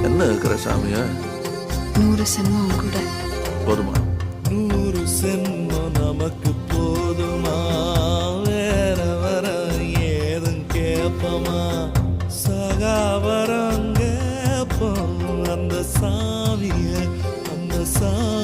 என்ன இருக்கிற சாமியா? 100 சென்மம் கூட போதுமா? 100 சென்மம் நமக்கு போதுமா? வேற வர ஏதும் கேப்பமா? சகாவரம் கேப்போம் அந்த சாமிய, அந்த சாமி